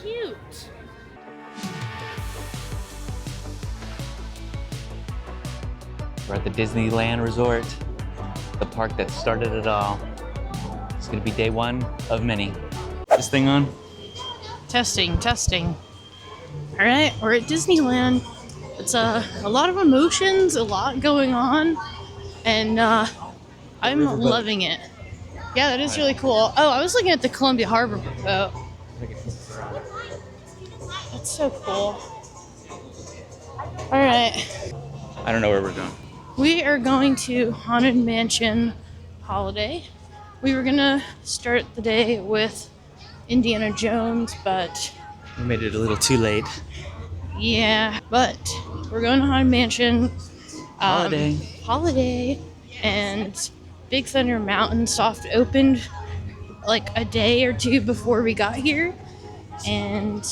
cute. We're at the Disneyland Resort, the park that started it all. It's gonna be day one of many. This thing on? Testing, testing. All right, we're at Disneyland. It's a lot of emotions, a lot going on, and I'm loving it. Yeah, that is really cool. Oh, I was looking at the Columbia Harbor boat. That's so cool. All right. I don't know where we're going. We are going to Haunted Mansion Holiday. We were gonna start the day with Indiana Jones, but We made it a little too late. yeah, but we're going to Haunted Mansion Holiday. And Big Thunder Mountain soft opened like a day or two before we got here, and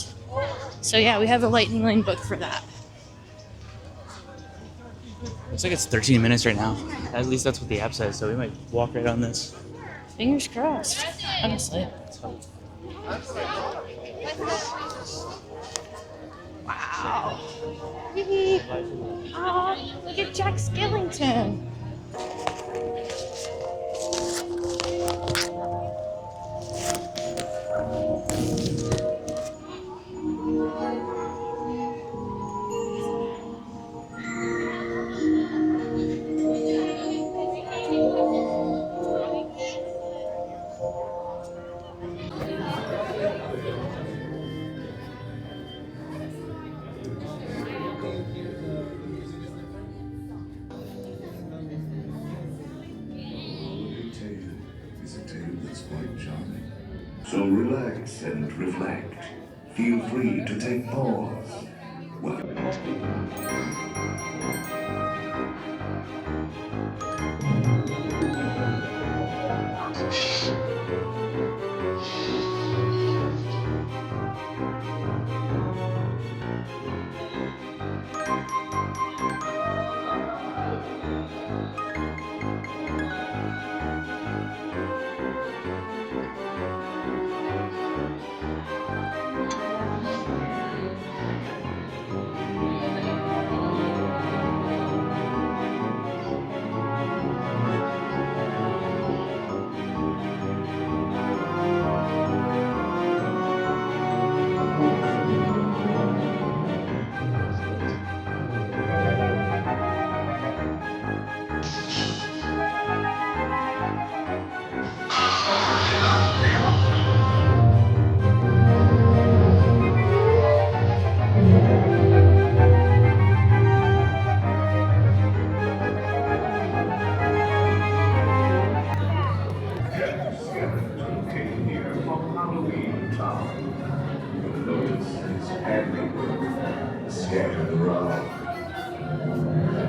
so yeah, we have a lightning lane booked for that. Looks like it's 13 minutes right now. At least that's what the app says, so we might walk right on this. Fingers crossed, honestly. Wow. Oh, look at Jack Skellington. So relax and reflect. Feel free to take pause.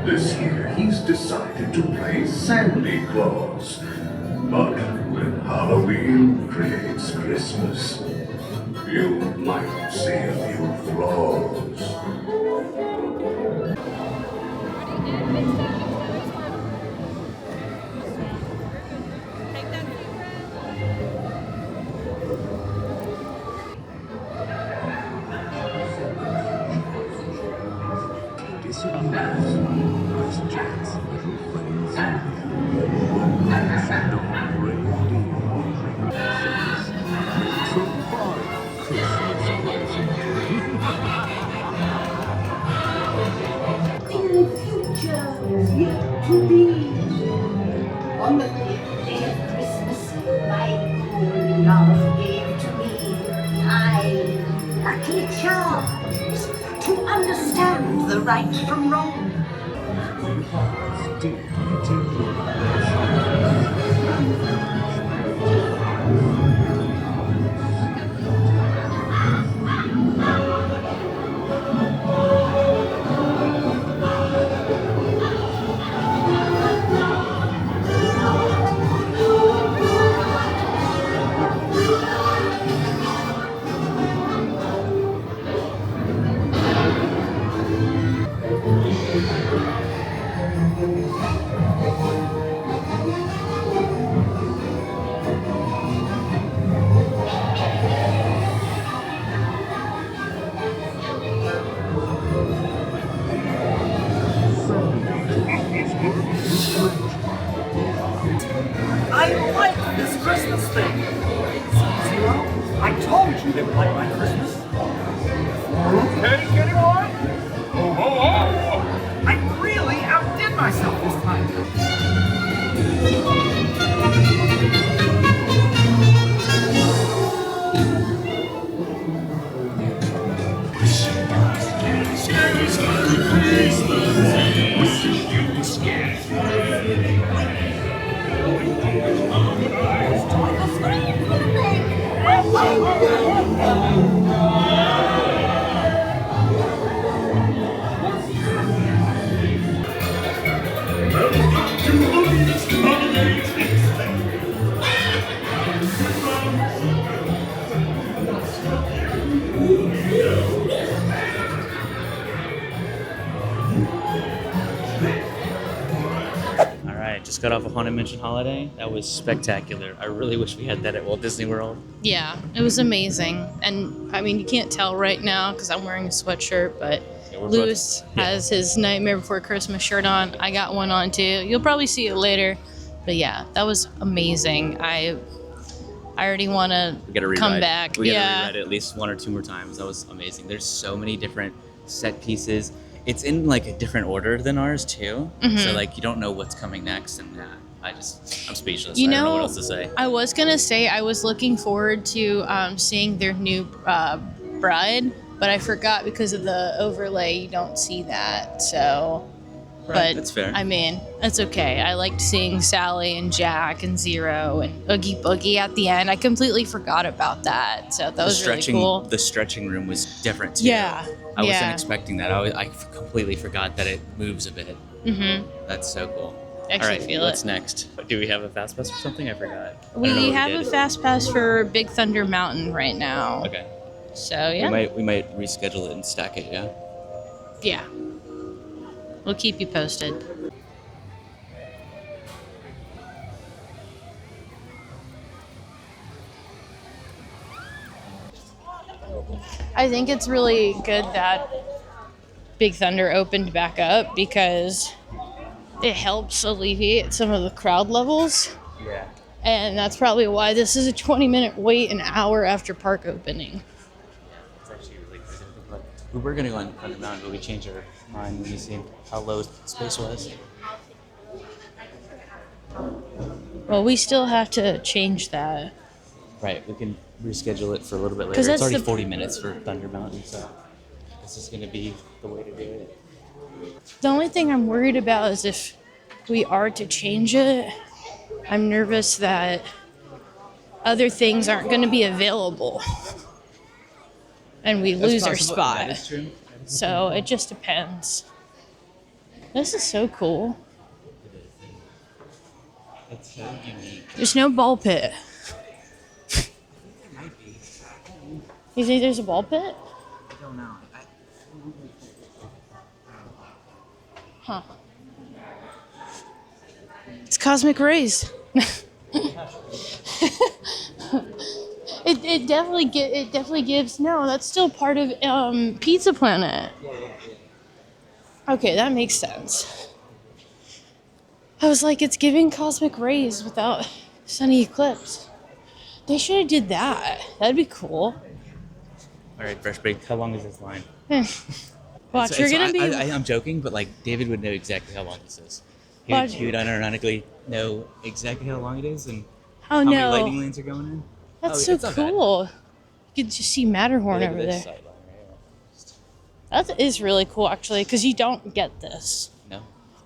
This year, he's decided to play Santa Claus. But when Halloween creates Christmas, you might see a few flaws. Yet to be. On the 5th day of Christmas, my poor love gave to me. I lucky charms to understand the right from wrong. Christmas thing. Zero, I told you they would like my Christmas. Hey, Kitty Boy! Ho, ho, ho! I really outdid myself this time. All right, just got off a Haunted Mansion holiday. That was spectacular. I really wish we had that at Walt Disney World. Yeah, it was amazing. And I mean, you can't tell right now because I'm wearing a sweatshirt, but Yeah, we're Lewis both- yeah. has his Nightmare Before Christmas shirt on. I got one on too. You'll probably see it later. But yeah, that was amazing. I already want to We gotta rewrite. come back. We gotta Yeah. rewrite it at least 1 or 2 more times. That was amazing. There's so many different set pieces. It's in like a different order than ours too. So like you don't know what's coming next, and I'm speechless. You I don't know know, what else to say. I was gonna say I was looking forward to seeing their new bride, but I forgot because of the overlay. You don't see that, so. But that's fair. I mean, that's okay. I liked seeing Sally and Jack and Zero and Oogie Boogie at the end. I completely forgot about that, so that was really cool. The stretching room was different too. Yeah, I wasn't yeah. expecting that. I completely forgot that it moves a bit. Mm-hmm. That's so cool. I actually All right, feel what's it. next? Do we have a fast pass or something? I forgot. I don't know We what have did. a fast pass for Big Thunder Mountain right now. Okay. So yeah, We might reschedule it and stack it. Yeah. yeah. We'll keep you posted. I think it's really good that Big Thunder opened back up because it helps alleviate some of the crowd levels. Yeah. And that's probably why this is a 20-minute wait an hour after park opening. It's actually really good. We were gonna go on Thunder Mountain, but we changed our mind when we see how low space was. Well, we still have to change that. Right. We can reschedule it for a little bit later. 'Cause It's that's already the- 40 minutes for Thunder Mountain, so this is gonna be the way to do it. The only thing I'm worried about is if we are to change it, I'm nervous that other things aren't going to be available and we lose our spot. That is true. So it just depends. This is so cool. It's so unique. There's no ball pit. It might be. You think there's a ball pit? I don't know. Huh. It's cosmic rays. It definitely gives. No, that's still part of Pizza Planet. Okay, that makes sense. I was like, it's giving cosmic rays without sunny eclipse. They should have did that. That'd be cool. All right, fresh break. How long is this line? Watch, you're gonna be. I'm joking, but like David would know exactly how long this is. Watch. He would unironically know exactly how long it is and Oh how many no, lighting lanes are going in. that's Oh, so it's not bad. cool. You could just see Matterhorn Look at over this there. sight line right here. That is really cool, actually, because you don't get this. No.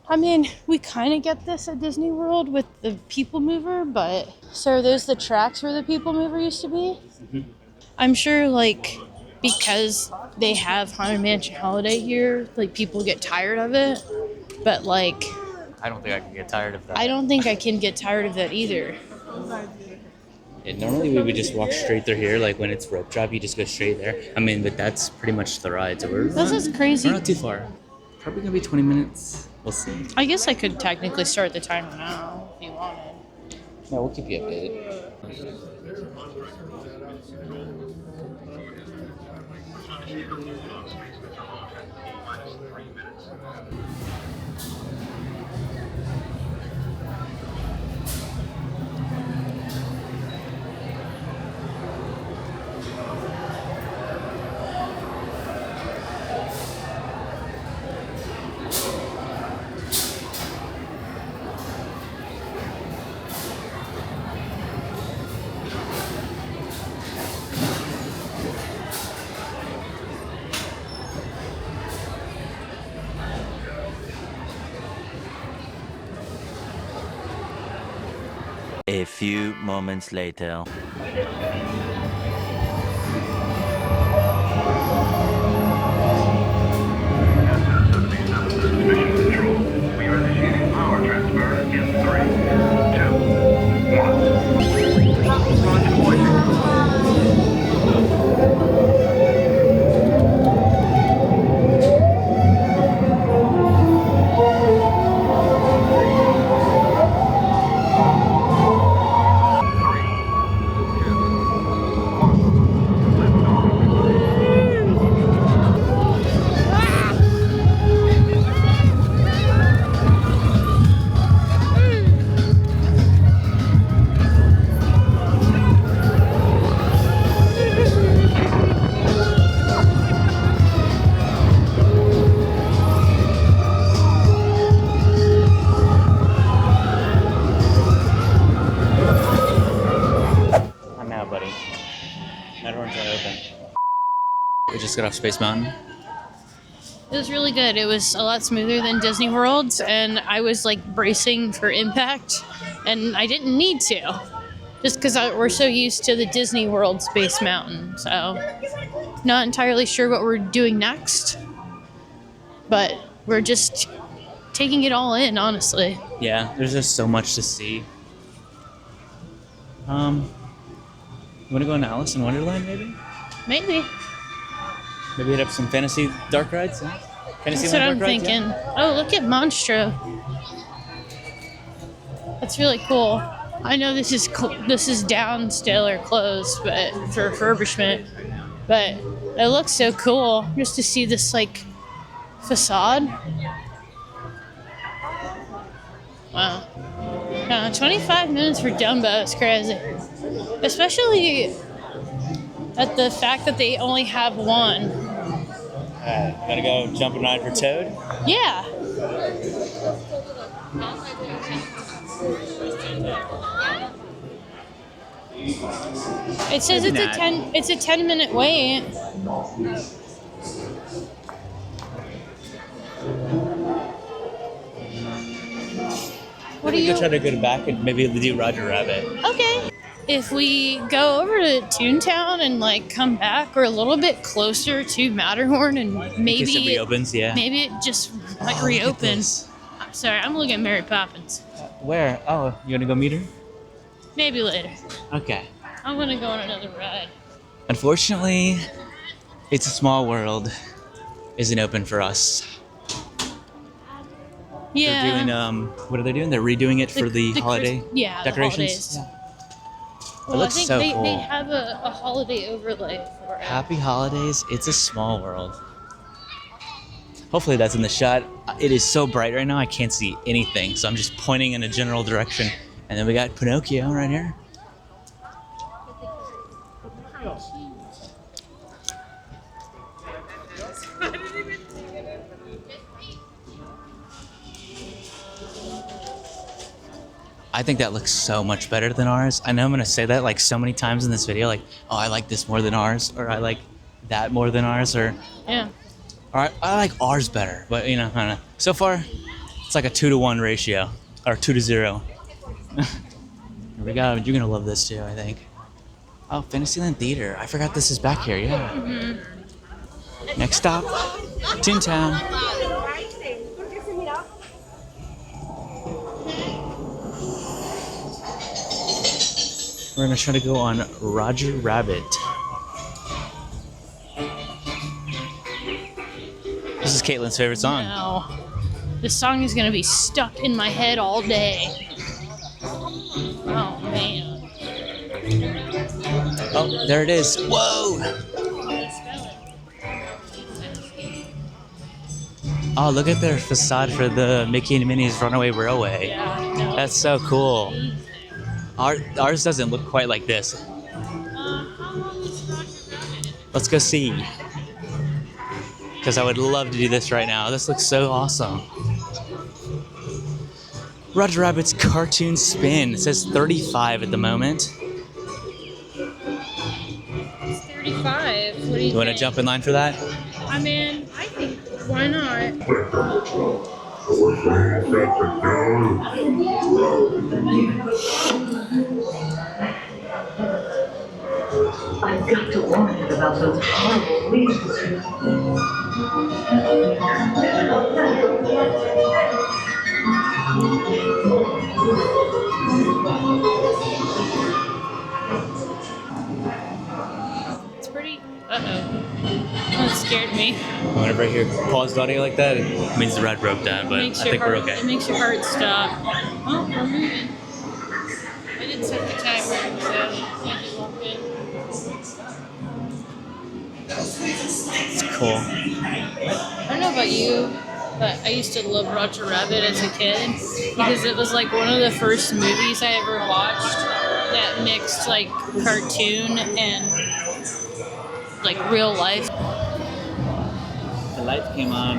I mean, we kind of get this at Disney World with the People Mover, but so are those the tracks where the People Mover used to be? I'm sure, like, because they have Haunted Mansion Holiday here, like, people get tired of it. But, like, I don't think I can get tired of that. I don't think I can get tired of that either. Yeah, normally we would just walk straight through here, like when it's rope drop, you just go straight there. I mean, but that's pretty much the ride, so we're This is crazy. we're not too far. Probably gonna be 20 minutes. We'll see. I guess I could technically start the timer now if you wanted. No, we'll keep you updated. A few moments later. Mission Control. We are initiating power transfer in 3, 2, 1. Launch deployment. I'm out, buddy. Everyone's open. We just got off Space Mountain. It was really good. It was a lot smoother than Disney World's, and I was like bracing for impact, and I didn't need to, just because we're so used to the Disney World Space Mountain. So, not entirely sure what we're doing next, but we're just taking it all in, honestly. Yeah, there's just so much to see. You want to go on Alice in Wonderland, maybe? Maybe. Maybe hit up some fantasy dark rides? Huh? That's what I'm thinking. Oh, look at Monstro. That's really cool. I know this is down still or closed, but for refurbishment. But it looks so cool just to see this like facade. Wow. 25 minutes for Dumbo is crazy. Especially at the fact that they only have one. Alright, gonna go jump and ride for Toad? Yeah. It says it's a 10-minute wait. What do you Try to go back and maybe do Roger Rabbit. Okay. If we go over to Toontown and like come back, we're a little bit closer to Matterhorn, and maybe In case it reopens, yeah. Maybe it just might Oh, look at reopen. this. I'm sorry, I'm looking at Mary Poppins. Where? Oh, you gonna go meet her? Maybe later. Okay. I'm gonna go on another ride. Unfortunately, It's a Small World isn't open for us. Yeah. They're doing what are they doing? They're redoing it for the holiday decorations. The holidays. Yeah. Well, looks I think so they cool. have a holiday overlay for it. Happy holidays. It's a small world. Hopefully that's in the shot. It is so bright right now I can't see anything, so I'm just pointing in a general direction. And then we got Pinocchio right here. I think that looks so much better than ours. I know I'm gonna say that like so many times in this video, like, oh, I like this more than ours, or I like that more than ours, or Yeah. I like ours better. But you know, I don't know. So far, it's like a 2-to-1 ratio, or 2-to-0. Here we go. You're gonna love this too, I think. Oh, Fantasyland Theater. I forgot this is back here. Yeah. Mm-hmm. Next stop, Toontown. We're gonna try to go on Roger Rabbit. This is Caitlin's favorite song. No. This song is gonna be stuck in my head all day. Oh man. Oh, there it is. Whoa! Oh, look at their facade for the Mickey and Minnie's Runaway Railway. Yeah, no. That's so cool. Ours doesn't look quite like this. How long is Roger Rabbit? Let's go see. Because I would love to do this right now. This looks so awesome. Roger Rabbit's cartoon spin. It says 35 at the moment. It's 35. What do You want to jump in line for that? I mean, I think, why not? We're saying set to go. got to warn him about those horrible leaves. It's pretty. Uh-oh. That scared me. Whenever I hear paused audio like that, it means the ride broke down, but I think we're okay. It makes your heart stop. Oh, we're moving. I didn't set the timer, so I just walked in. It's cool. I don't know about you, but I used to love Roger Rabbit as a kid because it was like one of the first movies I ever watched that mixed like cartoon and like real life. The lights came on.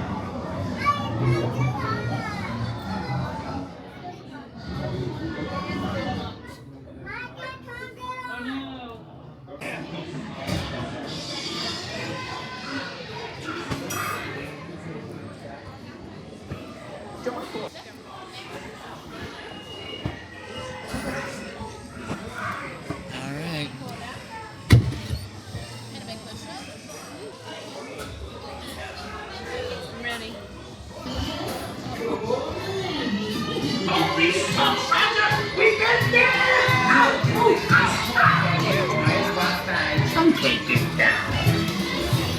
All right. I'm ready. Come take this down.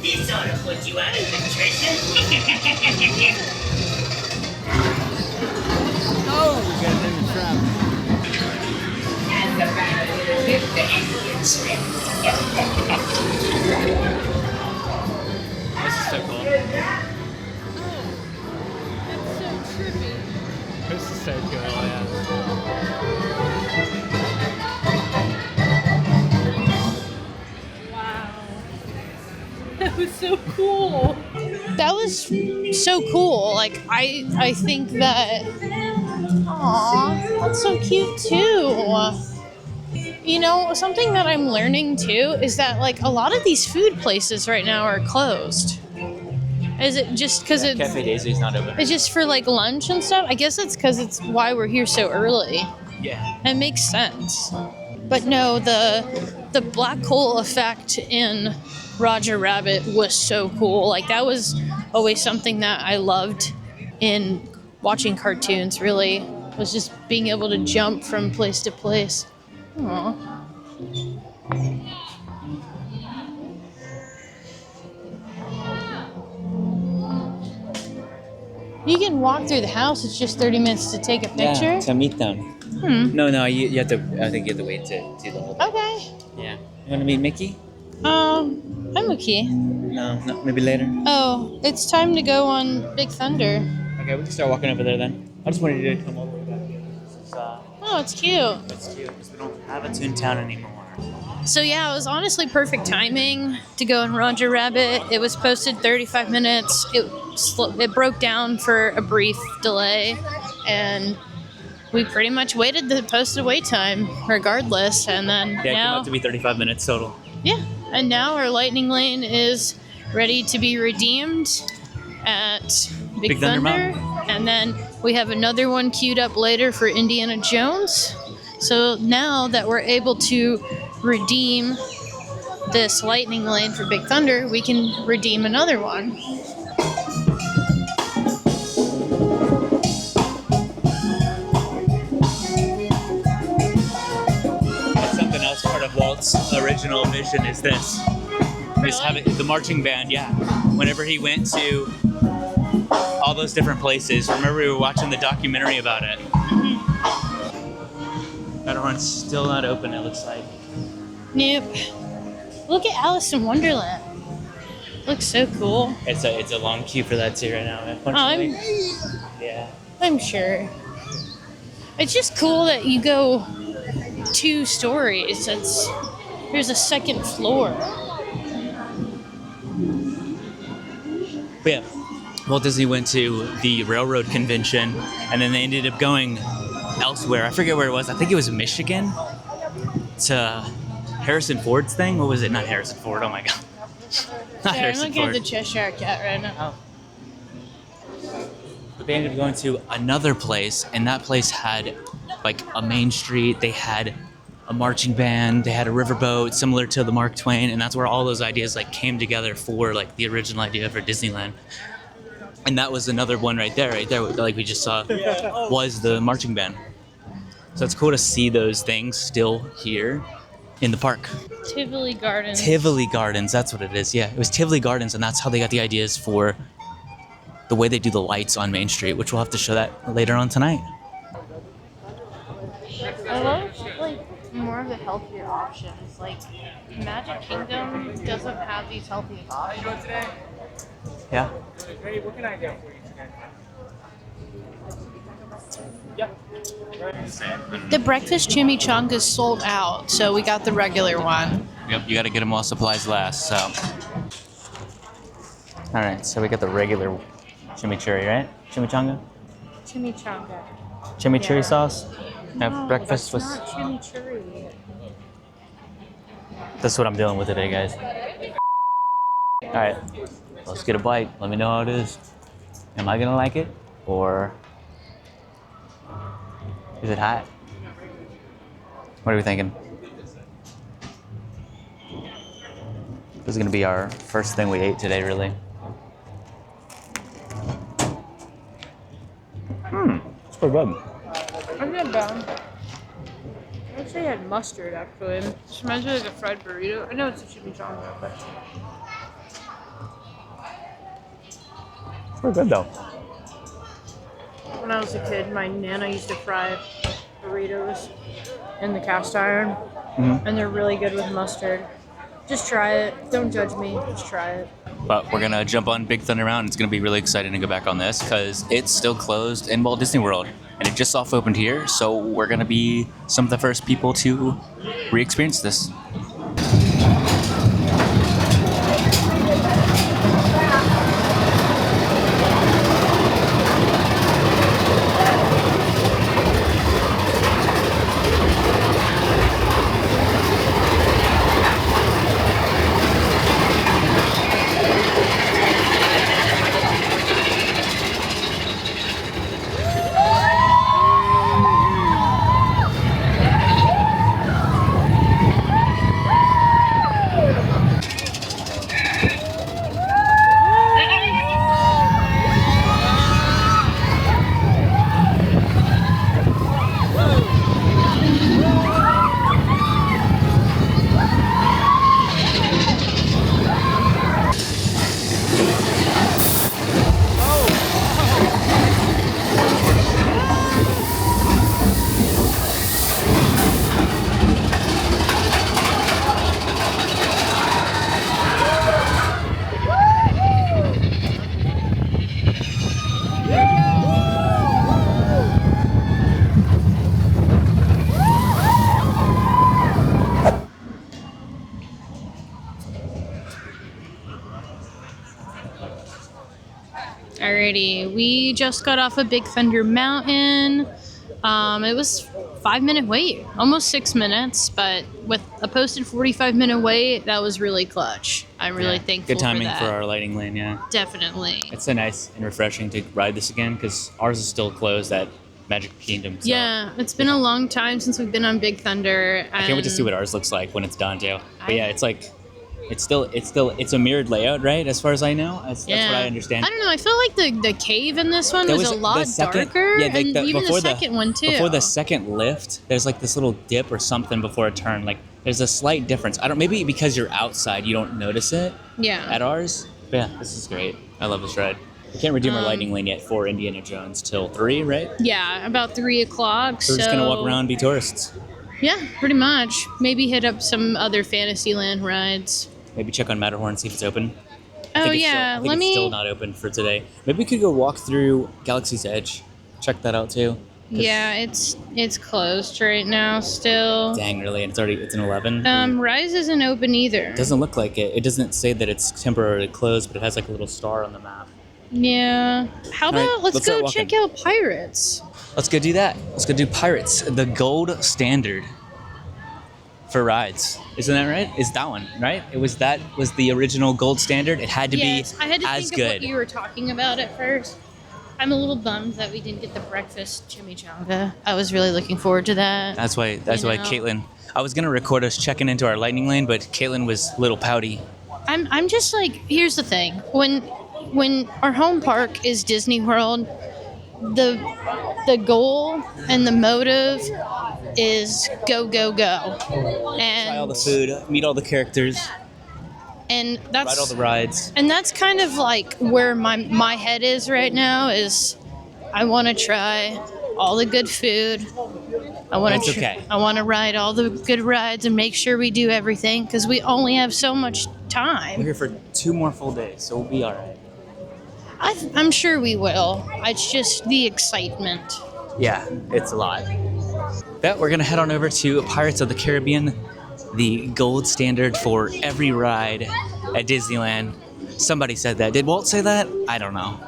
This ought to put you out of the treasure. Oh, we got it in the trap. And the battle will lift the Indian trip. This is so cool. That's so trippy. This is so cool, yeah. Wow. That was so cool. That was so cool. Like I think that aw, that's so cute too. You know, something that I'm learning too is that like a lot of these food places right now are closed. Is it just because Cafe Daisy's not open. it's just for like lunch and stuff? I guess it's because it's why we're here so early. Yeah. It makes sense. But no, the black hole effect in Roger Rabbit was so cool. Like that was always something that I loved in watching cartoons, really, was just being able to jump from place to place. Aww. You can walk through the house, it's just 30 minutes to take a picture. Yeah, to meet them. No, you have to. I think you have to wait to see the whole thing. Okay. Yeah. You want to meet Mickey? I'm okay. No, maybe later. Oh, it's time to go on Big Thunder. Okay, we can start walking over there then. I just wanted you to come all the way back. This is, Oh, it's cute. it's cute because we don't have a Toontown anymore. So yeah, it was honestly perfect timing to go in Roger Rabbit. It was posted 35 minutes. It broke down for a brief delay, and we pretty much waited the posted wait time regardless. And then Yeah, it came now, out to be 35 minutes total. yeah, and now our lightning lane is ready to be redeemed at Big Thunder Thunder, and then we have another one queued up later for Indiana Jones. So now that we're able to redeem this lightning lane for Big Thunder, we can redeem another one. That's something else. Part of Walt's original vision is this. Is having the marching band, yeah. Whenever he went to all those different places, remember we were watching the documentary about it. Matterhorn's still not open, it looks like. Nope. Look at Alice in Wonderland. Looks so cool. It's a long queue for that too right now. Yeah. I'm sure. It's just cool that you go 2 stories. There's a second floor. But yeah, Walt Disney went to the railroad convention, and then they ended up going elsewhere. I forget where it was. I think it was Michigan to Harrison Ford's thing. What was it? Not Harrison Ford. Oh my god. Not Yeah, I'm Harrison looking Ford. at the Cheshire Cat right now. But they ended up going to another place, and that place had like a main street. They had a marching band. They had a riverboat similar to the Mark Twain, and that's where all those ideas like came together for like the original idea for Disneyland. And that was another one right there, like we just saw, was the marching band. So it's cool to see those things still here in the park. Tivoli Gardens. Tivoli Gardens, that's what it is. Yeah, it was Tivoli Gardens, and that's how they got the ideas for the way they do the lights on Main Street, which we'll have to show that later on tonight. I love like more of the healthier options. Like Magic Kingdom doesn't have these healthy options. Yeah. Hey, what can I get for you today? Yeah. The breakfast chimichanga is sold out, so we got the regular one. Yep, you got to get them while supplies last. So. All right, so we got the regular chimichurri, right? Chimichanga? Chimichanga. Chimichurri Yeah. sauce? Have No, breakfast that's was. not chimichurri. That's what I'm dealing with today, guys. All right, let's get a bite. Let me know how it is. Am I gonna like it, or is it hot? What are we thinking? This is gonna be our first thing we ate today, really. It's pretty good. I'm not bad. I wish I had mustard, actually. It reminds me of like a fried burrito. I know it's a chimichanga, but It's pretty good though. when I was a kid, my nana used to fry burritos in the cast iron, and they're really good with mustard. Just try it. Don't judge me. Just try it. But we're gonna jump on Big Thunder Mountain. It's gonna be really exciting to go back on this because it's still closed in Walt Disney World, and it just soft opened here. So we're gonna be some of the first people to re-experience this. Alrighty, we just got off of Big Thunder Mountain. It was 5-minute wait, almost 6 minutes, but with a posted 45-minute wait, that was really clutch. I'm really thankful Good timing for for that. our lighting lane, yeah. Definitely. It's so nice and refreshing to ride this again because ours is still closed at Magic Kingdom. So Yeah, it's been a long time since we've been on Big Thunder. I can't wait to see what ours looks like when it's done too. But yeah, it's like It's a mirrored layout, right? As far as I know, that's what I understand. I don't know. I feel like the cave in this one was a lot darker, yeah, like and even the second one too. Before the second lift, there's like this little dip or something before a turn. Like there's a slight difference. I don't. Maybe because you're outside, you don't notice it. Yeah. At ours, but yeah, this is great. I love this ride. We can't redeem our lightning lane yet for Indiana Jones till 3, right? Yeah, about 3 o'clock. So we're just gonna walk around and be tourists. Yeah, pretty much. Maybe hit up some other Fantasyland rides. Maybe check on Matterhorn, see if it's open. Oh I think yeah, it's still not open for today. Maybe we could go walk through Galaxy's Edge. Check that out too. Yeah, it's closed right now still. Dang, really? And it's an 11? Rise isn't open either. It doesn't look like it. It doesn't say that it's temporarily closed, but it has like a little star on the map. Yeah. How about right, let's go start check out Pirates? Let's go do that. Let's go do Pirates, the gold standard for rides. Isn't that right? Is that one, right? Was the original gold standard. It had to be I had to as think good. of what you were talking about at first. I'm a little bummed that we didn't get the breakfast chimichanga. I was really looking forward to that. That's why Caitlin. I was gonna record us checking into our lightning lane, but Caitlin was a little pouty. I'm just like, here's the thing. When our home park is Disney World, the goal and the motive is go go go. And Try all the food, meet all the characters, and that's ride all the rides. And that's kind of like where my head is right now. Is I want to try all the good food. I want to ride all the good rides and make sure we do everything because we only have so much time. We're here for 2 more full days, so we'll be all right. I'm sure we will. It's just the excitement. Yeah, it's a lot. But we're gonna head on over to Pirates of the Caribbean, the gold standard for every ride at Disneyland. Somebody said that. Did Walt say that? I don't know.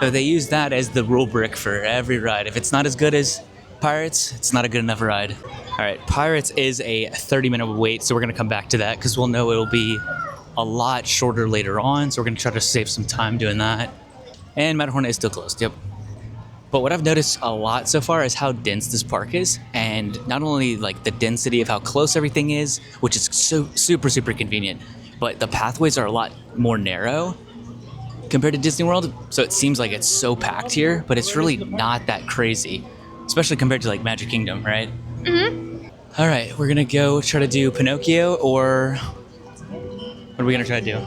But they use that as the rule brick for every ride. If it's not as good as Pirates, it's not a good enough ride. All right, Pirates is a 30-minute wait, so we're gonna come back to that because we'll know it'll be a lot shorter later on. So we're gonna try to save some time doing that. And Matterhorn is still closed, yep. But what I've noticed a lot so far is how dense this park is. And not only like the density of how close everything is, which is so super, super convenient, but the pathways are a lot more narrow compared to Disney World. So it seems like it's so packed here, but it's really not that crazy, especially compared to like Magic Kingdom, right? Mm-hmm. All right, we're gonna go try to do Pinocchio, or what are we gonna try to do?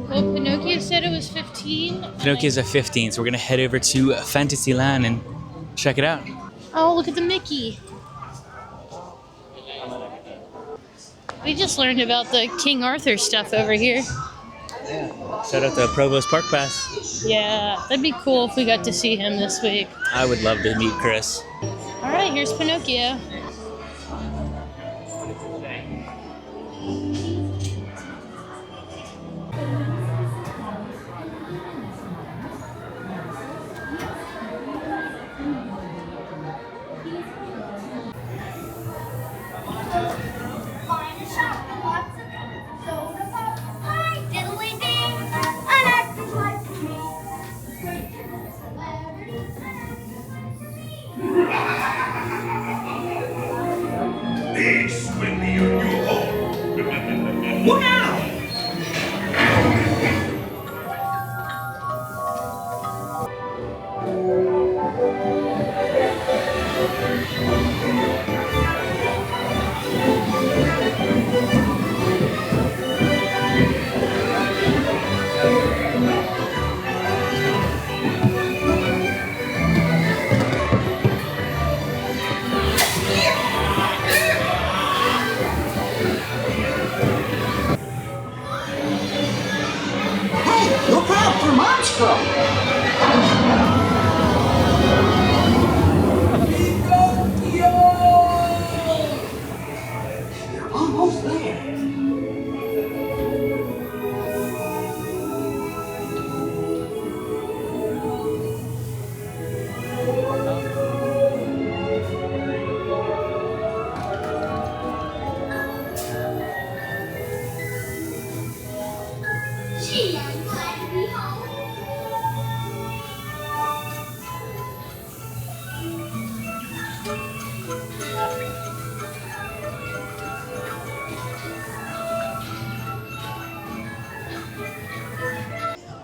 Well, Pinocchio said it was 15. Pinocchio's at 15, so we're gonna head over to Fantasyland and check it out. Oh, look at the Mickey. We just learned about the King Arthur stuff over here. Shout out to Provost Park Pass. Yeah, that'd be cool if we got to see him this week. I would love to meet Chris. All right, here's Pinocchio. This will be your new home. Wow!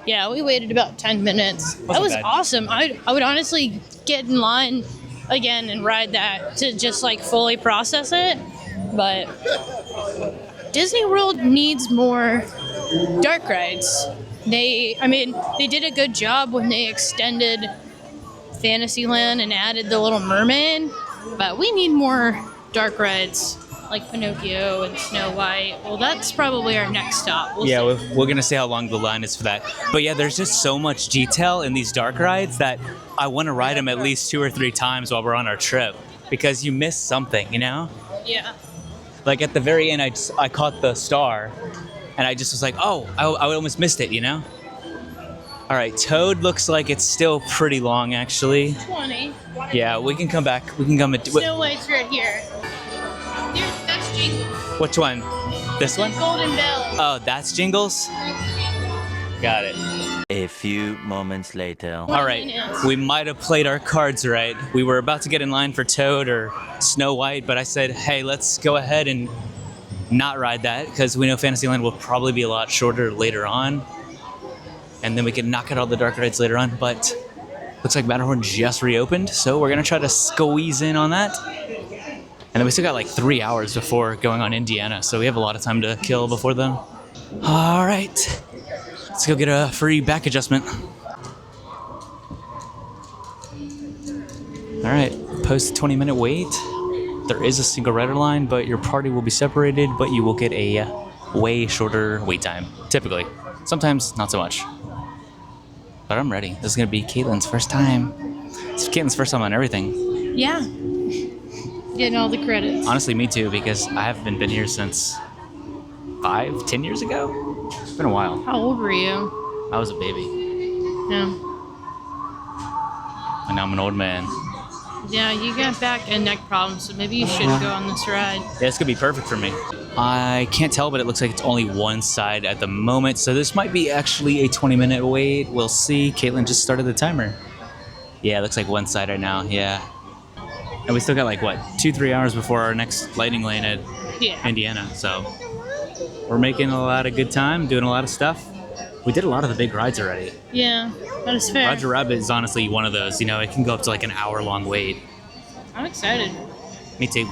Yeah, we waited about 10 minutes. That Wasn't was bad. awesome. I would honestly get in line again and ride that to just like fully process it. But Disney World needs more dark rides. They did a good job when they extended Fantasyland and added the Little Mermaid, but we need more dark rides like Pinocchio and Snow White. Well, that's probably our next stop. We'll Yeah, see. we're gonna see how long the line is for that. But yeah, there's just so much detail in these dark rides that I want to ride them at least 2 or 3 times while we're on our trip because you miss something, you know? Yeah. Like at the very end, I caught the star, and I just was like, oh, I almost missed it, you know? All right, Toad looks like it's still pretty long, actually. 20. Yeah, we can come back. We can come. Snow White's right here. That's Jingles. Which one? This one? Golden Bell. Oh, that's Jingles? Got it. A few moments later. All right, we might have played our cards right. We were about to get in line for Toad or Snow White, but I said, hey, let's go ahead and not ride that because we know Fantasyland will probably be a lot shorter later on. And then we can knock out all the dark rides later on, but looks like Matterhorn just reopened, so we're gonna try to squeeze in on that. And then we still got like 3 hours before going on Indiana, so we have a lot of time to kill before then. All right, let's go get a free back adjustment. All right, post 20-minute wait. There is a single rider line, but your party will be separated, but you will get a way shorter wait time, typically. Sometimes not so much. But I'm ready. This is gonna be Caitlin's first time. It's Caitlin's first time on everything. Yeah. Getting all the credits. Honestly, me too, because I haven't been here since 5-10 years ago. It's been a while. How old were you? I was a baby, Yeah. and now I'm an old man. Yeah, you got back and neck problems, so maybe you should go on this ride. Yeah, this could be perfect for me. I can't tell, but it looks like it's only one side at the moment, so this might be actually a 20-minute wait. We'll see. Caitlin just started the timer. Yeah, it looks like one side right now, yeah. And we still got like, what, 2-3 hours before our next lightning lane at Yeah. Indiana, so we're making a lot of good time, doing a lot of stuff. We did a lot of the big rides already. Yeah, that is fair. Roger Rabbit is honestly one of those, you know, it can go up to like an hour-long wait. I'm excited. Me too.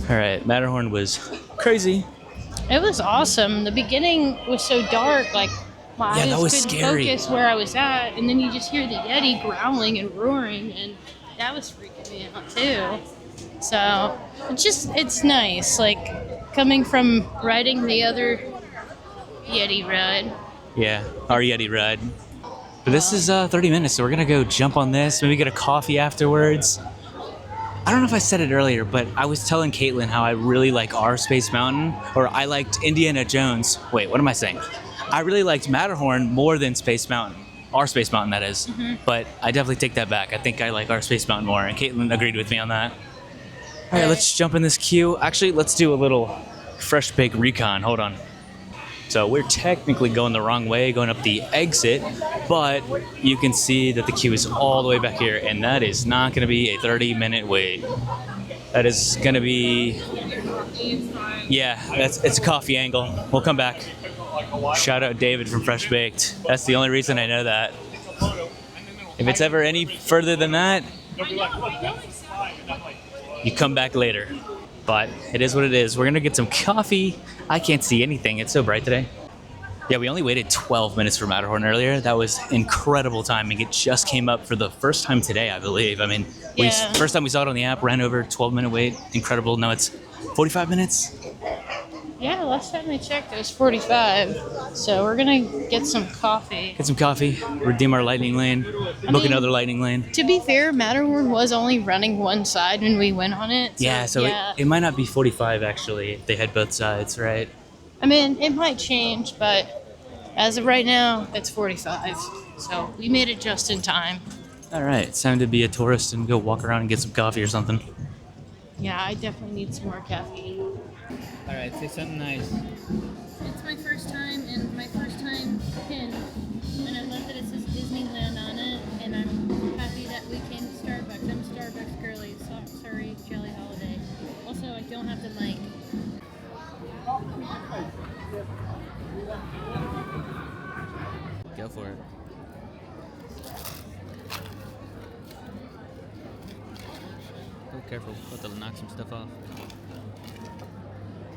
All right, Matterhorn was crazy. It was awesome. The beginning was so dark, like my Yeah, that eyes was couldn't scary. focus where I was at, and then you just hear the Yeti growling and roaring, and that was freaking me out too. So it's nice, like coming from riding the other Yeti ride. Yeah, our Yeti ride. But this is 30 minutes, so we're gonna go jump on this, maybe get a coffee afterwards. I don't know if I said it earlier, but I was telling Caitlin how I really like our Space Mountain, or I liked Indiana Jones. Wait, what am I saying? I really liked Matterhorn more than Space Mountain. Our Space Mountain, that is. But I definitely take that back. I think I like our Space Mountain more, and Caitlin agreed with me on that. All right, let's jump in this queue. Actually, let's do a little fresh bake recon. Hold on. So we're technically going the wrong way, going up the exit, but you can see that the queue is all the way back here, and that is not going to be a 30-minute wait. That is going to be, yeah, it's a coffee angle. We'll come back. Shout out David from Fresh Baked. That's the only reason I know that. If it's ever any further than that, you come back later. But it is what it is. We're gonna get some coffee. I can't see anything. It's so bright today. Yeah, we only waited 12 minutes for Matterhorn earlier. That was incredible timing. It just came up for the first time today, I believe. I mean, Yeah. first time we saw it on the app, ran over 12-minute wait. Incredible. Now it's 45 minutes? Yeah, last time I checked, it was 45. So we're gonna get some coffee. Get some coffee, redeem our lightning lane, book another lightning lane. To be fair, Matterhorn was only running one side when we went on it. So, Yeah, it might not be 45 actually if they had both sides, right? I mean, it might change, but as of right now, it's 45. So we made it just in time. All right, it's time to be a tourist and go walk around and get some coffee or something. Yeah, I definitely need some more caffeine. All right, say something nice. It's my first time and my first time pin. And I love that it says Disneyland on it. And I'm happy that we came to Starbucks. I'm a Starbucks girly. Sorry, Jelly Holiday. Also, I don't have the mic. Go for it. Oh, careful, let them knock some stuff off.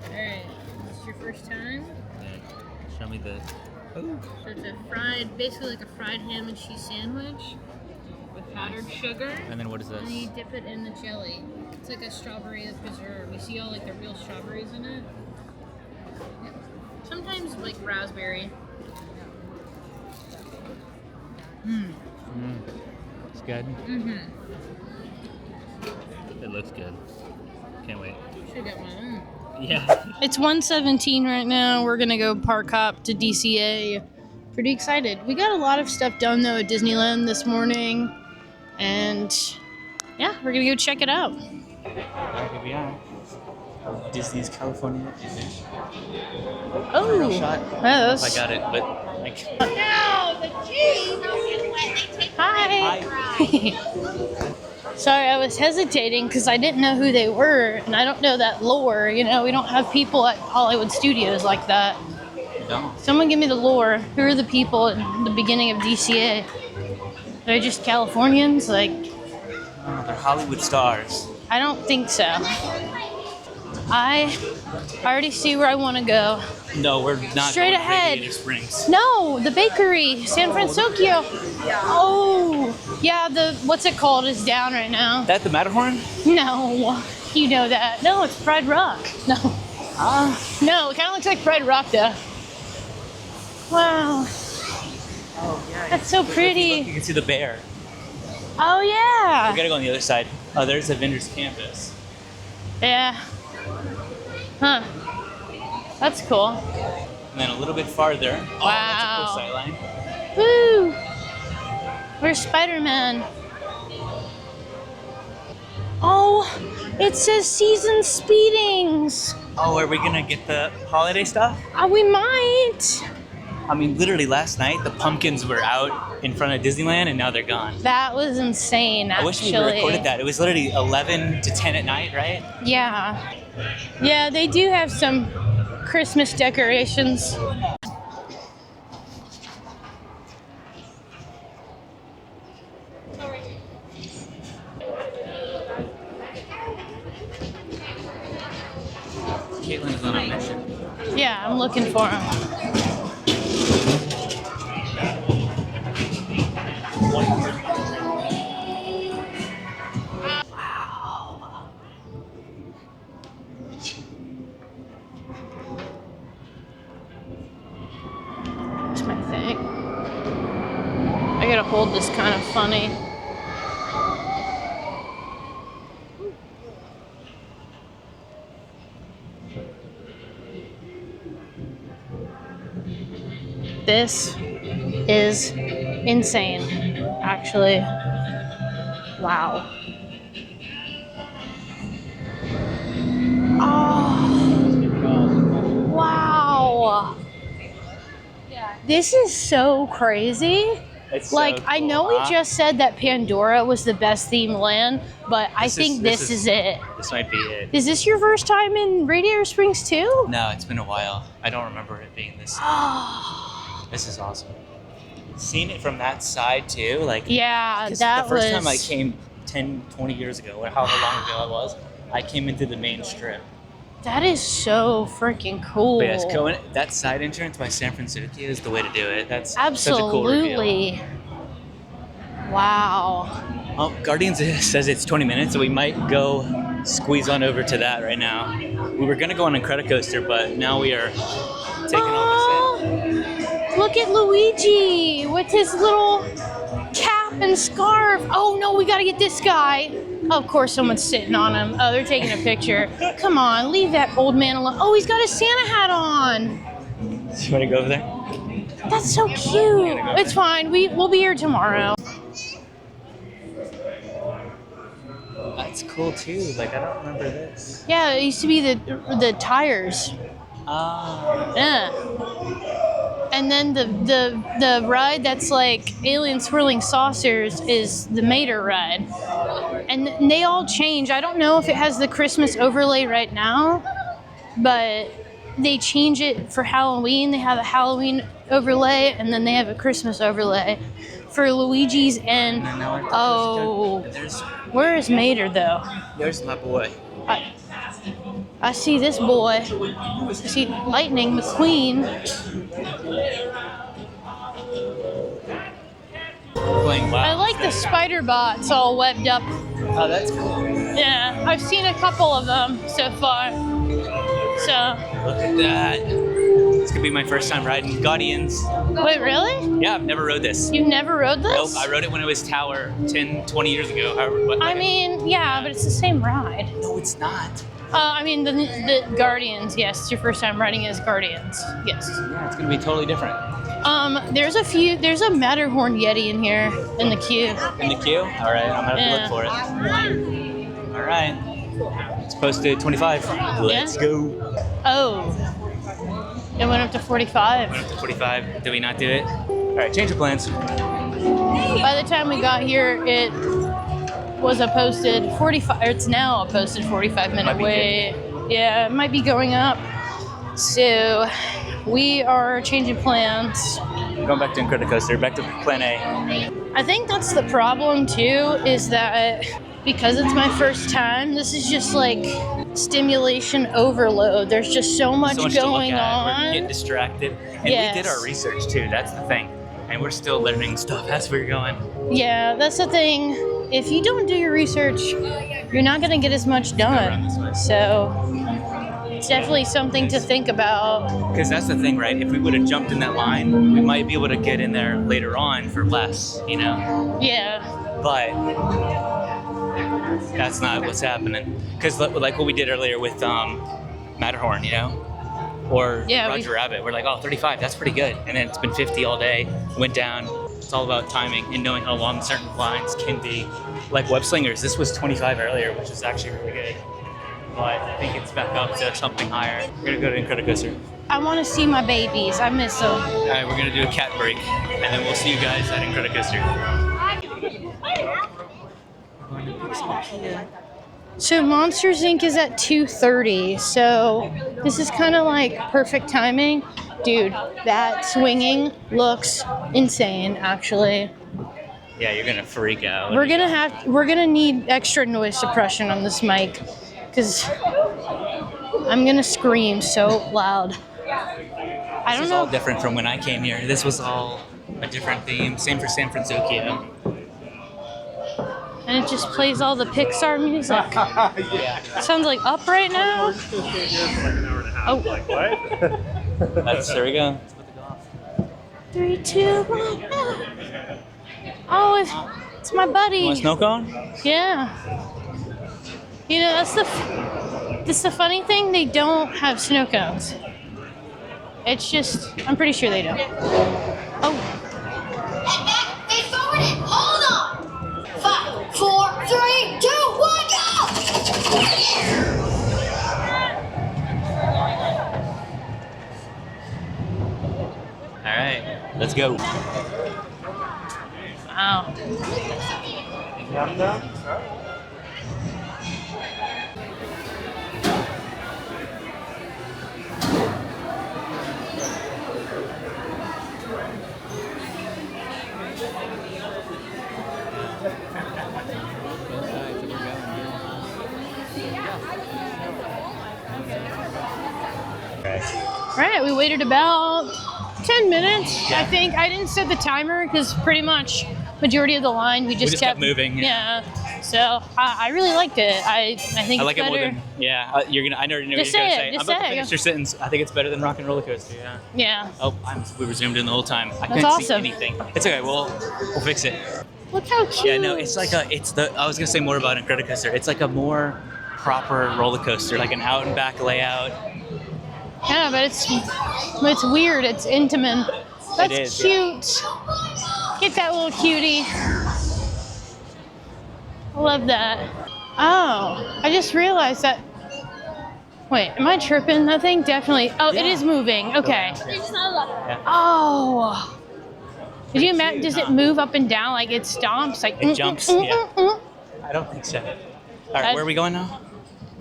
Alright, this is your first time. Yeah, show me the. Oh. So it's a fried, basically like a fried ham and cheese sandwich with powdered sugar. And then what is this? And you dip it in the jelly. It's like a strawberry preserve. You see all like the real strawberries in it. Yeah. Sometimes like raspberry. It's good. Mm-hmm. It looks good. Can't wait. Should get one. Yeah. It's 1:17 right now. We're gonna go park hop to DCA. Pretty excited. We got a lot of stuff done though at Disneyland this morning, and yeah, we're gonna go check it out. Here we are. Disney's California. Oh, Real shot. yes. I got it, but like. Hi. Sorry, I was hesitating because I didn't know who they were, and I don't know that lore. You know, we don't have people at Hollywood Studios like that. No. Someone give me the lore. Who are the people at the beginning of DCA? They're just Californians? Like, Oh, they're Hollywood stars. I don't think so. I already see where I want to go. No, we're not. Straight going to ahead. Radiator Springs. No, the bakery, San Francisco. Oh, yeah, the, what's it called is down right now. That the Matterhorn? No, you know that. No, it's Pride Rock. No. No, it kind of looks like Pride Rock though. Wow. Oh yeah. That's so pretty. You can see the bear. Oh, yeah. We gotta go on the other side. Oh, there's the vendor's campus. Yeah. Huh. That's cool. And then a little bit farther. Oh, Wow. that's a cool sight line. Woo! Where's Spider-Man? Oh, it says season speedings. Oh, are we gonna get the holiday stuff? We might. I mean, literally last night, the pumpkins were out in front of Disneyland, and now they're gone. That was insane, I actually. wish we recorded that. It was literally 11 to 10 at night, right? Yeah. Yeah, they do have some Christmas decorations. Caitlin is on a mission. Yeah, I'm looking for them. That's my thing. I gotta hold this kind of funny. This is insane, actually. Wow. Oh, wow. This is so crazy. It's Like, so I cool, know we huh? just said that Pandora was the best themed land, but I think this is it. This might be it. Is this your first time in Radiator Springs too? No, it's been a while. I don't remember it being this. This is awesome. Seeing it from that side too, like Yeah, 'cause that the first was... time I came 10, 20 years ago, or however long ago it was, I came into the main strip. That is so freaking cool. But yes, going that side entrance by San Francisco is the way to do it. That's such a cool reveal. Absolutely. Wow. Guardians says it's 20 minutes, so we might go squeeze on over to that right now. We were gonna go on Incredicoaster, but now we are taking all this in. Look at Luigi with his little cap and scarf. Oh no, we gotta get this guy. Of course, someone's sitting on him. Oh, they're taking a picture. Come on, leave that old man alone. Oh, he's got a Santa hat on. You wanna go over there? That's so cute. It's fine. We'll be here tomorrow. That's cool too. Like, I don't remember this. Yeah, it used to be the tires. Ah. Yeah. And then the ride that's like alien swirling saucers is the Mater ride. And they all change. I don't know if it has the Christmas overlay right now, but they change it for Halloween. They have a Halloween overlay, and then they have a Christmas overlay for Luigi's and where is Mater though? There's my boy. I see this boy. I see Lightning McQueen. Playing I loud. like the spider bots all webbed up. Oh, that's cool. Yeah, I've seen a couple of them so far. So, Look at that. It's gonna be my first time riding Guardians. wait, really? Yeah, I've never rode this. You never rode Nope, this? I rode it when it was Tower 10, 20 years ago. However, but I mean, yeah, but it's the same ride. no, it's not. I mean, the Guardians, yes, it's your first time riding as Guardians, yes. Yeah, it's gonna be totally different. There's a Matterhorn Yeti in here, in the queue. In the queue? All right, I'm gonna have to look for it. All right. It's posted 25. Let's go. Oh. It went up to 45. Went up to 45. Did we not do it? All right, change of plans. By the time we got here, it was a posted 45. It's now a posted 45-minute Might be wait. Yeah, it might be going up. So we are changing plans. Going back to Incredicoaster, back to Plan A. I think that's the problem too, is that because it's my first time, this is just like stimulation overload. There's just so much So much to look going at. on. We're getting distracted. And we Yes. did our research too, that's the thing. And we're still learning stuff as we're going. Yeah, that's the thing. If you don't do your research, you're not going to get as much done. So it's definitely something to think about. Because that's the thing, right? If we would have jumped in that line, we might be able to get in there later on for less, you know? Yeah. But that's not what's happening. Because like what we did earlier with Matterhorn, you know? Or Yeah, Roger Rabbit, we're like, oh, 35, that's pretty good. And then it's been 50 all day, went down. It's all about timing and knowing how long certain lines can be. Like Web Slingers, this was 25 earlier, which is actually really good. But I think it's back up to something higher. We're gonna go to Incredicoaster. I want to see my babies. I miss them. All right, we're gonna do a cat break, and then we'll see you guys at Incredicoaster. So Monsters Inc. is at 2:30. So this is kind of like perfect timing. Dude, that swinging looks insane, actually. Yeah, you're gonna freak out. We're gonna need extra noise suppression on this mic, because I'm gonna scream so loud. I This don't is all know. different from when I came here. This was all a different theme. Same for San Francisco. And it just plays all the Pixar music. Sounds like Up right now. Oh, There we go. 3, 2, 1. Oh, it's my buddy. You want a snow cone? Yeah. You know, that's the funny thing. They don't have snow cones. It's just, I'm pretty sure they don't. Oh, They forward it. Hold on. 5, 4, 3, 2, 1, go! All right, let's go. wow. All right, we waited about 10 minutes, Yeah. I think. I didn't set the timer because pretty much majority of the line we just kept moving. Yeah. So I really liked it. I think I like it's it more better. than you're gonna. I already knew what Just you're gonna say say. it, just I'm about say to it. finish your sentence. I think it's better than Rock and Roller Coaster. Yeah. Yeah. Oh, we were zoomed in the whole time. I couldn't see awesome. anything. It's okay. We'll fix it. Look how cute. Yeah, no, it's like I was gonna say more about Incredicoaster. It's like a more proper roller coaster, like an out and back layout. Yeah, but it's weird. It's intimate. That's It is, cute. Get that little cutie. I love that. Oh, I just realized that. Wait, am I tripping? That thing definitely. Oh, it is moving. Okay. Oh. Did you imagine? Does it move up and down like it stomps? Like It jumps, yeah. I don't think so. All right, where are we going now?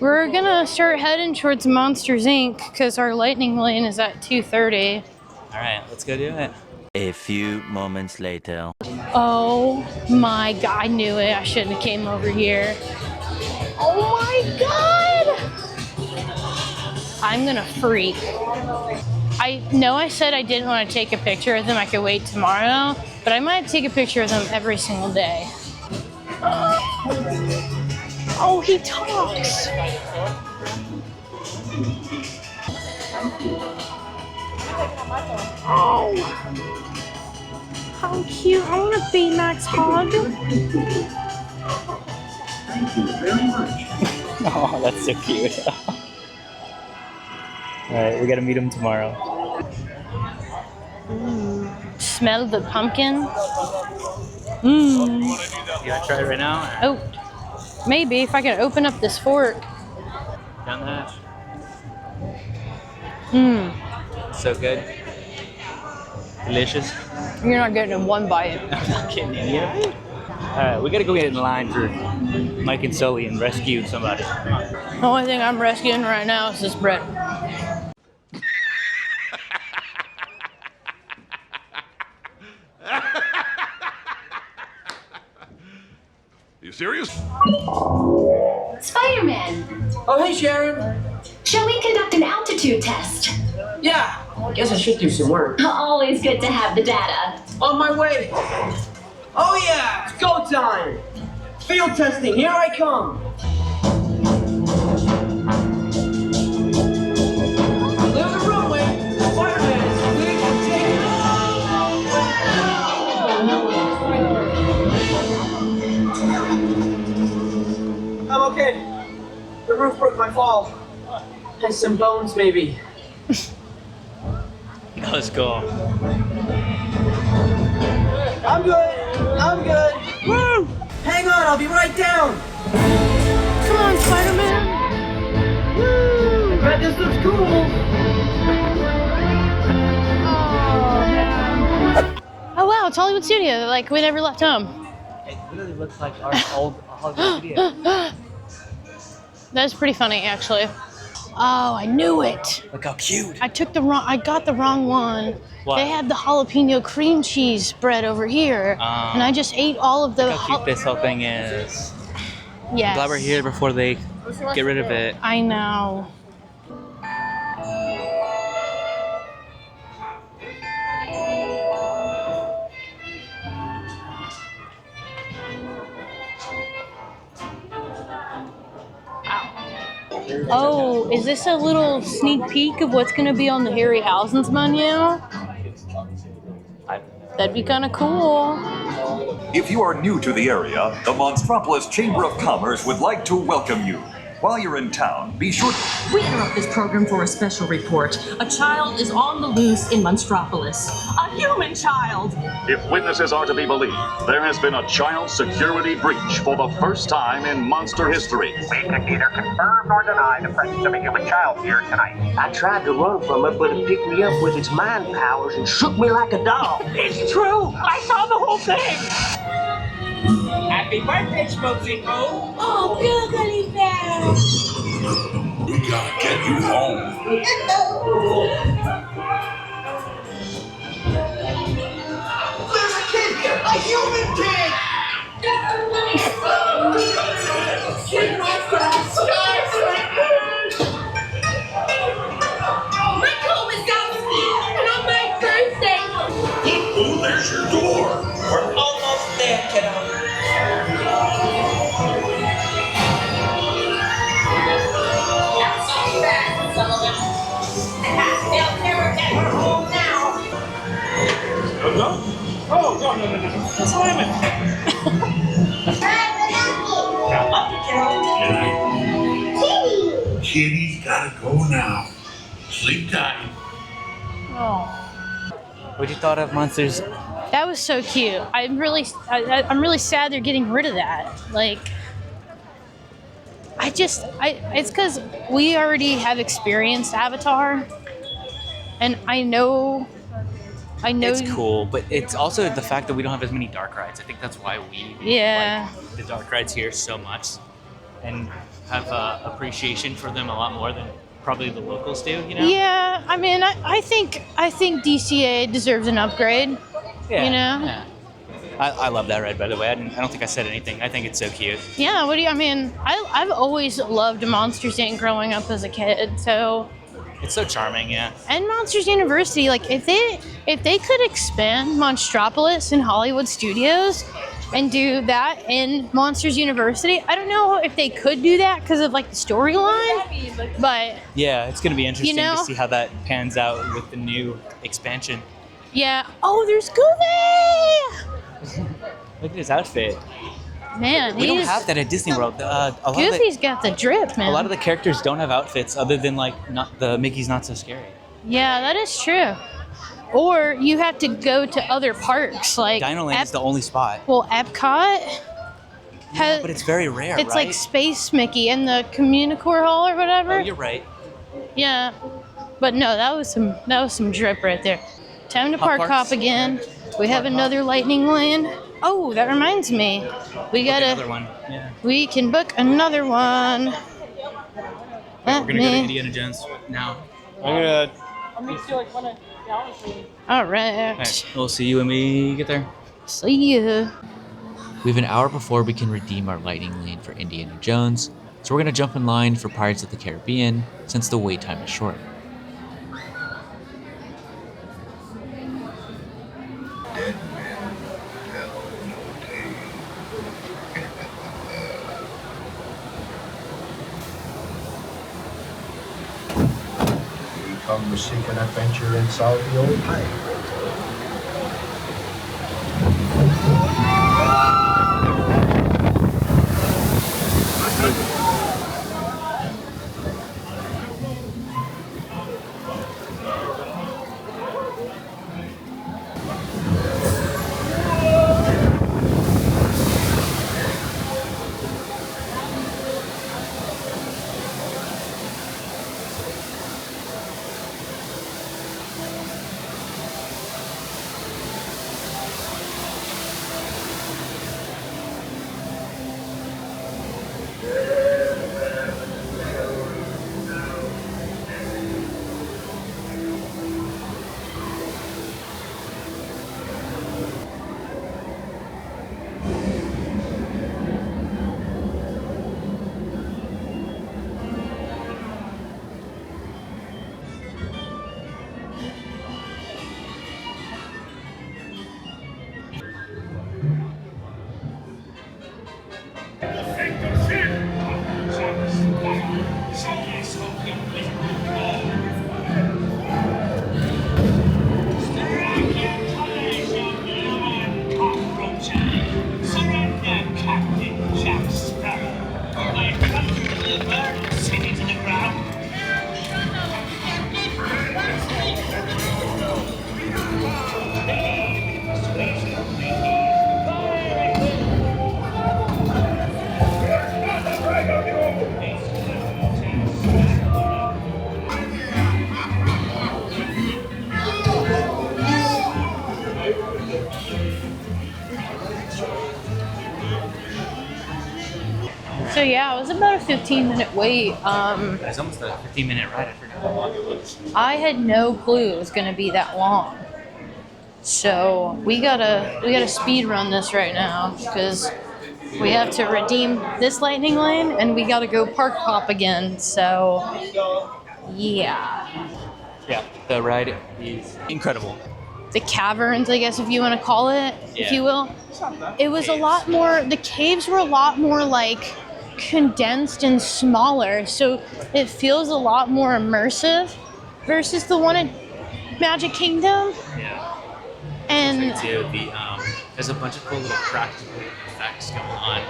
We're gonna start heading towards Monsters Inc. because our lightning lane is at 2:30. All right, let's go do it. A few moments later. Oh my god! I knew it. I shouldn't have came over here. Oh my god! I'm gonna freak. I know I said I didn't want to take a picture of them. I could wait tomorrow, but I might take a picture of them every single day. Oh, he talks. Oh, how cute. I want a Baymax hug. Oh, that's so cute. All right, we gotta meet him tomorrow. Smell the pumpkin. You wanna try it right now? Oh, maybe if I can open up this fork. Down the hatch. So good. Delicious. You're not getting in one bite. I'm not kidding you. Yeah. All right, we gotta go get in line for Mike and Sully and rescue somebody. The only thing I'm rescuing right now is this bread. You serious? Spider-Man, Oh, hey, Sharon. shall we conduct an altitude test? Yeah, I guess I should do some work. Always good to have the data. On my way. Oh, yeah, it's go time. Field testing, here I come. Clear the runway. Spider-Man is clear to take off. I'm okay. The roof broke my fall. Has some bones, maybe. That was cool. I'm good. I'm good. Woo! Hang on, I'll be right down. Come on, Spider-Man. Woo! I bet this looks cool. Oh wow, it's Hollywood Studio. Like we never left home. It literally looks like our old Hollywood video. That's pretty funny, actually. Oh, I knew it. Look how cute. I got the wrong one. What? They had the jalapeno cream cheese bread over here, and I just ate all of the. Look how cute this whole thing is. Yes. Glad we're here before they get rid of it. I know. Oh, is this a little sneak peek of what's going to be on the Harryhausen's menu? That'd be kind of cool. If you are new to the area, the Monstropolis Chamber of Commerce would like to welcome you. While you're in town, be sure We interrupt this program for a special report. A child is on the loose in Monstropolis. A human child! If witnesses are to be believed, there has been a child security breach for the first time in monster history. We can neither confirm nor deny the presence of a human child here tonight. I tried to run from it, but it picked me up with its mind powers and shook me like a doll. It's true! I saw the whole thing! Happy birthday, Smokey Mo. Oh, googly bear! We gotta get you home. There's a kid here! A human kid! My home is down the street, and on my birthday, Kitty's gotta go now. Sleep time. Oh, What you thought of Monsters? that was so cute. I'm really sad they're getting rid of that. Like, it's because we already have experienced Avatar, and I know. It's cool, but it's also the fact that we don't have as many dark rides. I think that's why we Yeah. like the dark rides here so much, and have appreciation for them a lot more than probably the locals do. You know? Yeah, I mean, I think DCA deserves an upgrade. Yeah. You know? Yeah. I love that ride, by the way. I don't think I said anything. I think it's so cute. Yeah. I mean, I've always loved Monsters Inc. growing up as a kid. So. It's so charming, yeah. And Monsters University, like if they could expand Monstropolis in Hollywood Studios and do that in Monsters University, I don't know if they could do that because of like the storyline, but Yeah, it's gonna be interesting You know? to see how that pans out with the new expansion. yeah. Oh, there's Goofy! Look at his outfit. Man, We don't he's have that at Disney World. A lot Goofy's got the drip, man. a lot of the characters don't have outfits other than like not the Mickey's Not So Scary. Yeah, that is true. Or you have to go to other parks like Dino Land is the only spot. well, Epcot has, But it's very rare, it's right? like Space Mickey and the Communicore Hall or whatever. Oh, you're right. Yeah, but no, that was some drip right there. Time to Hot park parks. hop again. We have another lightning lane. Oh, that reminds me. We gotta. Another one. Yeah. We can book another one. We're gonna go to Indiana Jones now. I'm gonna. All right. All right, we'll see you when we get there. See ya. We have an hour before we can redeem our lightning lane for Indiana Jones, so we're gonna jump in line for Pirates of the Caribbean since the wait time is short. Dead men tell no tale. We come to seek an adventure inside the old Hive. So yeah, it was about a 15-minute wait. It's almost a 15-minute ride. I forgot how long it was. I had no clue it was gonna be that long. So we gotta speed run this right now because we have to redeem this lightning lane and we gotta go park hop again. So yeah, Yeah, the ride is incredible. the caverns, I guess if you want to call it, if you will. It was a lot more. The caves were a lot more like condensed and smaller, so it feels a lot more immersive versus the one in Magic Kingdom. Yeah. And Too, There's a bunch of cool little practical effects going on.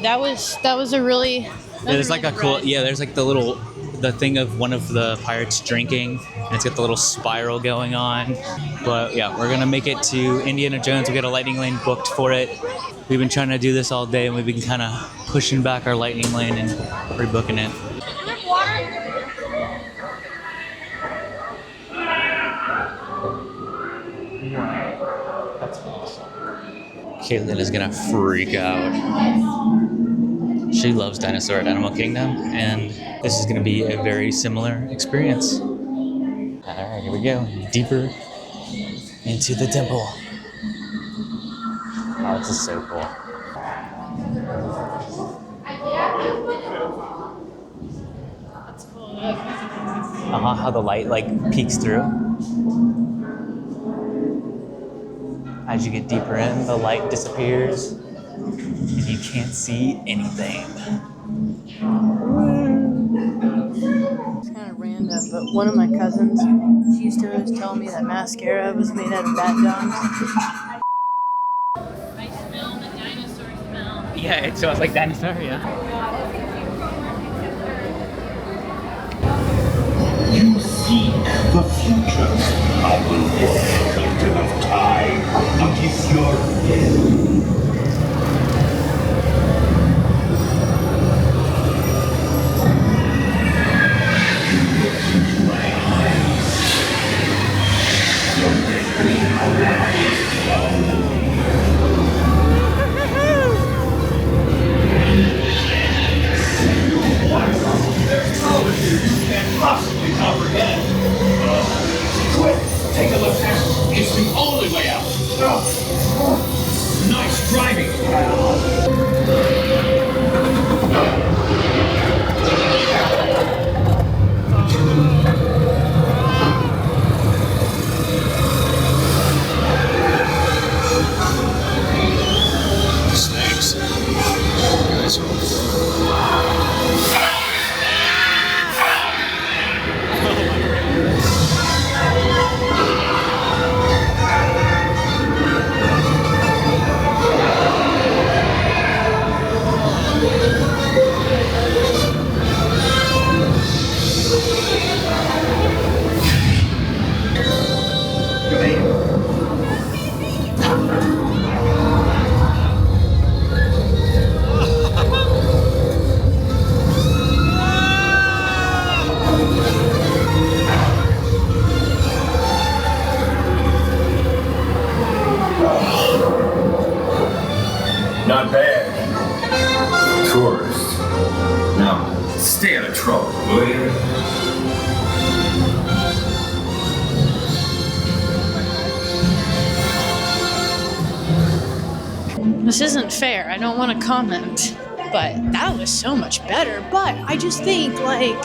That was a really. Yeah, there's like a cool. Yeah, there's like the thing of one of the pirates drinking, and it's got the little spiral going on. But yeah, we're gonna make it to Indiana Jones. We got a lightning lane booked for it. We've been trying to do this all day, and we've been kind of pushing back our lightning lane and rebooking it. That's awesome. Caitlin is gonna freak out. She loves Dinosaur at Animal Kingdom, and this is gonna be a very similar experience. All right, here we go. Deeper into the temple. Oh, this is so cool. How the light like peeks through. As you get deeper in, the light disappears and you can't see anything. It's kind of random, but one of my cousins, she used to always tell me that mascara was made out of bat gums. I smell the dinosaur smell. Yeah, it smells like dinosaur, yeah. You seek the future. I will work until of time until your death. Possibly comprehend. Quick, take a look. It's the only way out. Nice driving. Snakes. Guys Not bad. Tourist. Now, stay out of trouble, will you? This isn't fair. I don't want to comment, but that was so much better. But I just think, like,